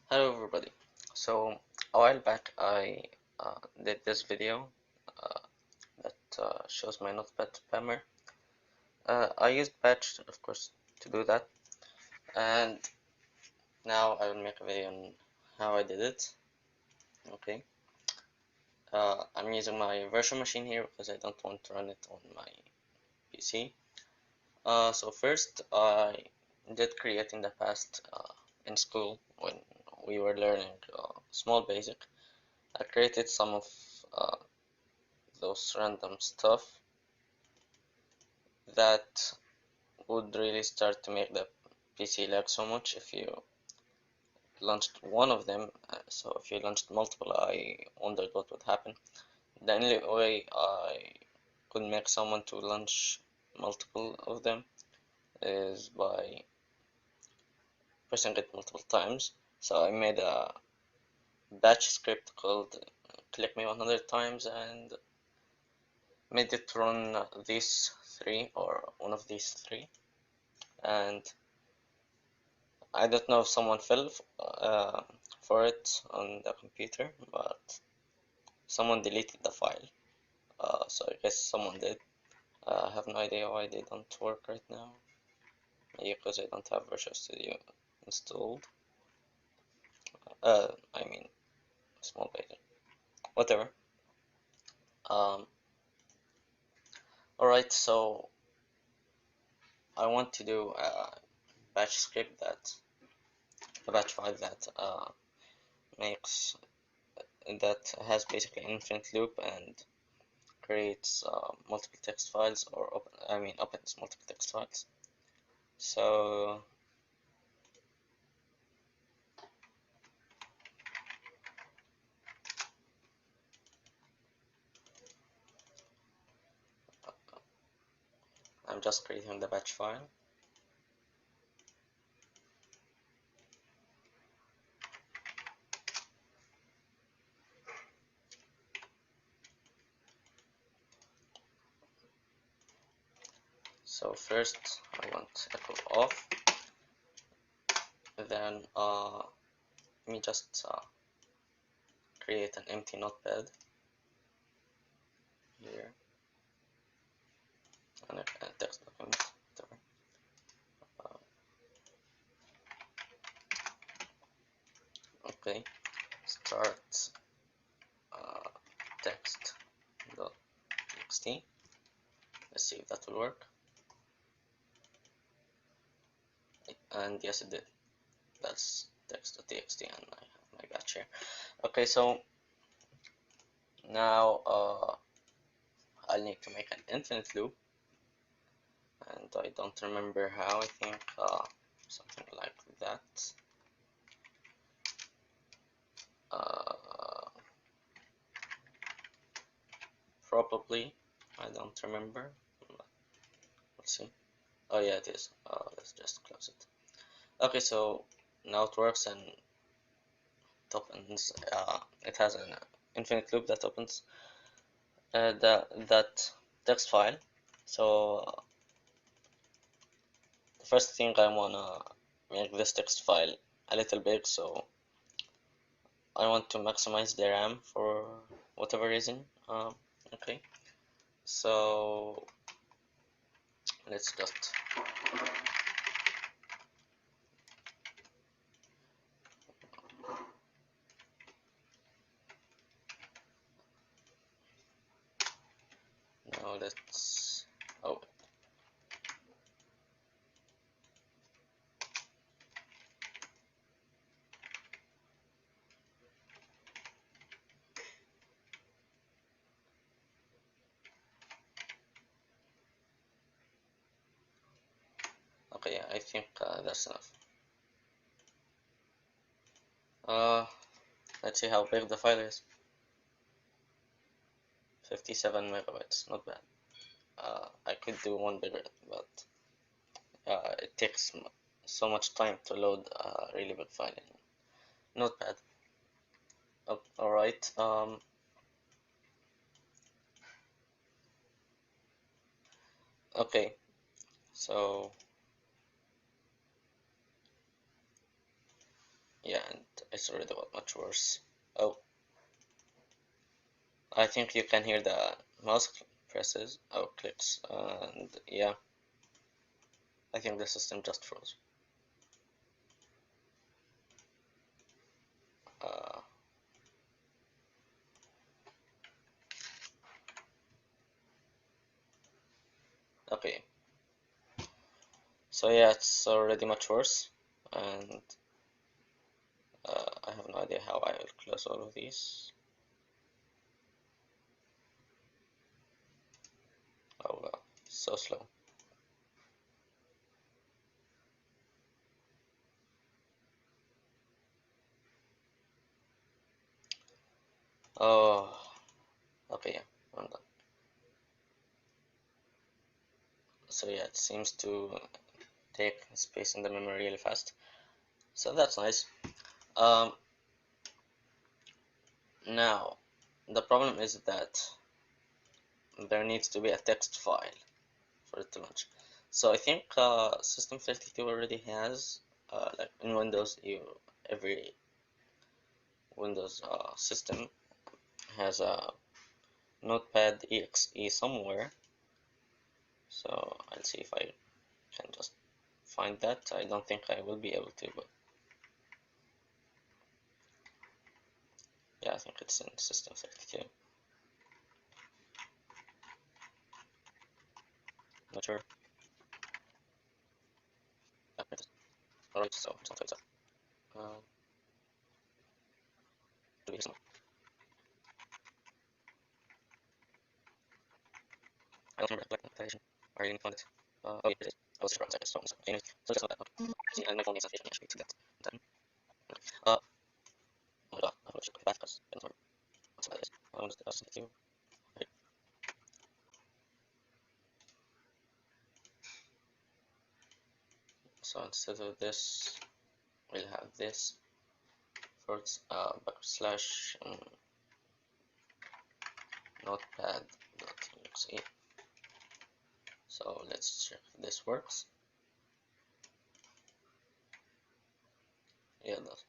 Hello everybody. So a while back I did this video uh, that shows my notepad spammer. I used Batch of course to do that, and now I will make a video on how I did it. Okay, I'm using my virtual machine here because I don't want to run it on my PC. So first I did create in the past in school when we were learning small basic. I created some of uh, those random stuff that would really start to make the PC lag so much if you launched one of them. So if you launched multiple, I wondered what would happen. The only way I could make someone to launch multiple of them is by pressing it multiple times. So I made a batch script called click me 100 times and made it run these three or one of these three. And I don't know if someone fell for it on the computer, but someone deleted the file. So I guess someone did. I have no idea why they don't work right now. Maybe because I don't have Visual Studio installed. I mean, small beta. Whatever. Um, Alright, so I want to do a batch script a batch file makes, that has basically an infinite loop and creates multiple text files or opens multiple text files. So I'm just creating the batch file. So first I want echo off, then let me just create an empty notepad here and a text document. Whatever. Okay, start text.txt. Let's see if that will work. And yes, it did. That's text.txt, and I have my batch here. Okay, so now I'll need to make an infinite loop, and I don't remember how. I think something like that. Probably, I don't remember. Let's see. Oh yeah, it is. Let's just close it. Okay, so now it works and it opens. It has an infinite loop that opens that text file. So the first thing I wanna make this text file a little big, so I want to maximize the RAM for whatever reason. Okay, so let's just now let's oh okay, yeah, I think that's enough. Uh, let's see how big the file is. 57 megabytes, not bad. I could do one bigger, but it takes so much time to load a really big file in Notepad. Oh, alright, okay, so yeah, and It's already much worse. Oh, I think you can hear the mouse presses, oh, clicks, and yeah, I think the system just froze. Uh, okay, so yeah, it's already much worse, and I have no idea how I will close all of these. Oh well, so slow. Oh, okay, yeah, I'm done. So yeah, it seems to take space in the memory really fast. So that's nice. Um, Now, the problem is that there needs to be a text file for it to launch. So I think System32 already has, like in Windows, every Windows system has a Notepad exe somewhere. So I'll see if I can just find that. I don't think I will be able to, but yeah, I think it's in System32. Not sure. Alright, so it's not it. Do we I don't remember the application. I really found it. Oh, yeah, it is. I was surprised. I just found it. Anyway, so just like that. Okay. See, and my phone needs a station actually to that. Then, oh my god, I wish I could back because I don't know what's about this. I want to ask you. Okay. So instead of this, we'll have this first backslash notepad.exe. So let's check if this works. Yeah, it does.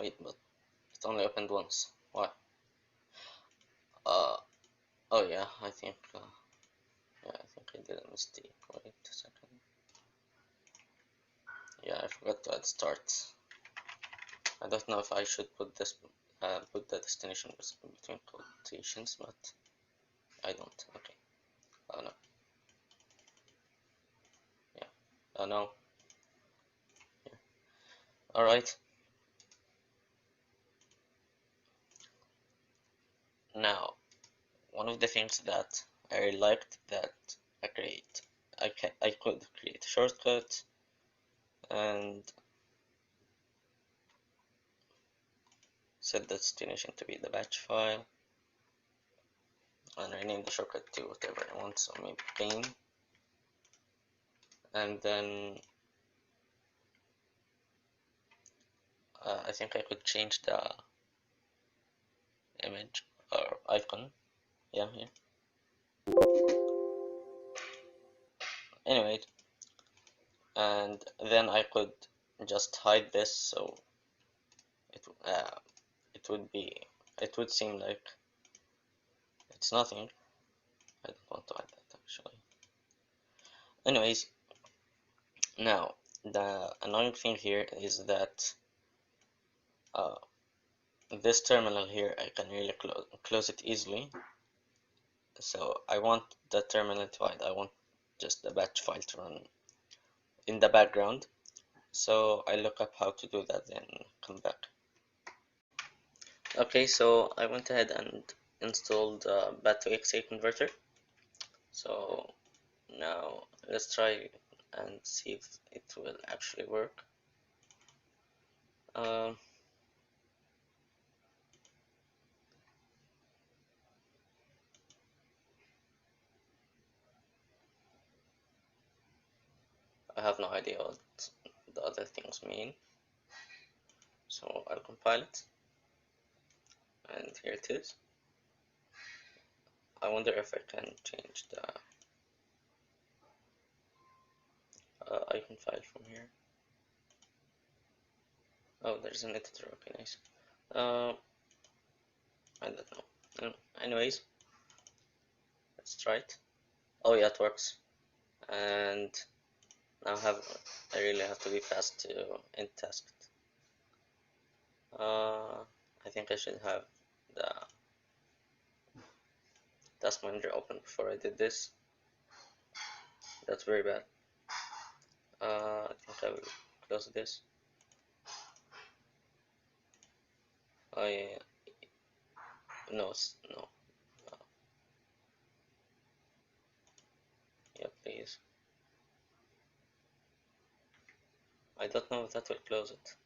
Wait, but it only opened once. Why? Uh, oh yeah, yeah, I think I did a mistake. Wait a second. Yeah, I forgot to add start. I don't know if I should put this, put the destination between quotations, but I don't. Okay. Oh no. Yeah. Oh no. Yeah. All right. Now, one of the things that I liked that I could create a shortcut and set the destination to be the batch file and rename the shortcut to whatever I want, so maybe game, and then I think I could change the image or icon. Yeah, here. Anyway, and then I could just hide this, so it it would be it would seem like it's nothing. I don't want to hide that actually. Anyways, now the annoying thing here is that uh, this terminal here I can really close it easily. So I want the terminal to hide. I want just the batch file to run in the background. So I look up how to do that, then come back. Okay, so I went ahead and installed bat to XA converter. So now let's try and see if it will actually work. Um, I have no idea what the other things mean. So I'll compile it, and here it is. I wonder if I can change the icon file from here. Oh, there's an editor. Okay, nice. I don't know. Anyways, let's try it. Oh yeah, it works. And now I really have to be fast to end task. I think I should have the task manager open before I did this. That's very bad. I think I will close this. I no no. Yeah, please. I don't know if that will close it.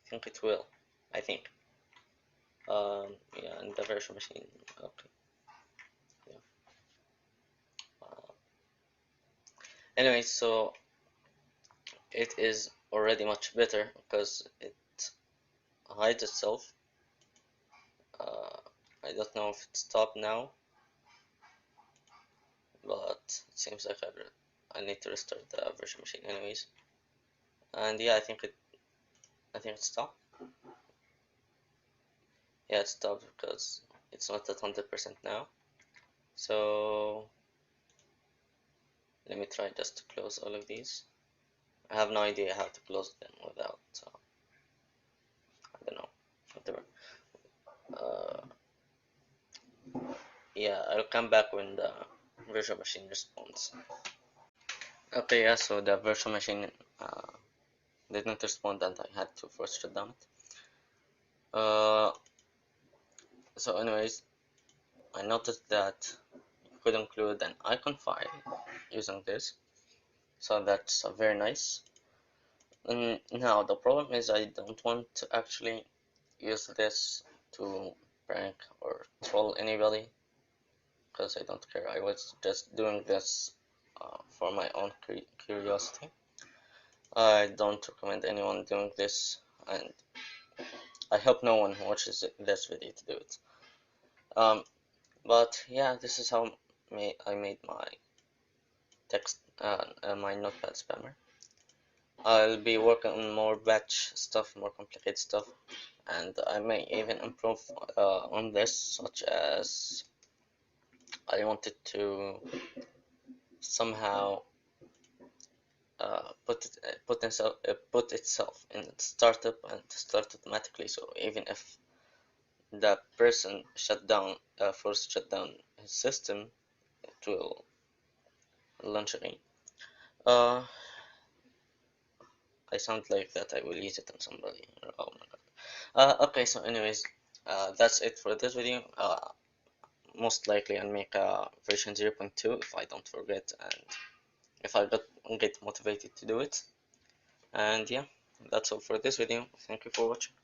I think it will. I think. Yeah, and the virtual machine. Okay. Yeah. Anyway, so it is already much better because it hides itself. I don't know if it stopped now, but it seems like I need to restart the virtual machine anyways. And yeah, I think it stopped. Yeah, it stopped because it's not at 100% now. So let me try just to close all of these. I have no idea how to close them without, I don't know, whatever. Uh, yeah, I'll come back when the virtual machine responds. Okay, yeah, so the virtual machine didn't respond and I had to force shut down it. So anyways, I noticed that you could include an icon file using this, so that's very nice. And now the problem is I don't want to actually use this to prank or troll anybody because I don't care. I was just doing this for my own curiosity. I don't recommend anyone doing this, and I hope no one watches this video to do it. But yeah, this is how I made my my notepad spammer. I'll be working on more batch stuff, more complicated stuff, and I may even improve on this, such as I wanted to somehow put itself in startup and start automatically. So even if the person first shut down his system, it will launch again. Uh, I sound like that I will use it on somebody. Oh my god. Okay, so anyways, that's it for this video. Most likely I'll make a version 0.2 if I don't forget and if I get motivated to do it. And yeah, that's all for this video. Thank you for watching.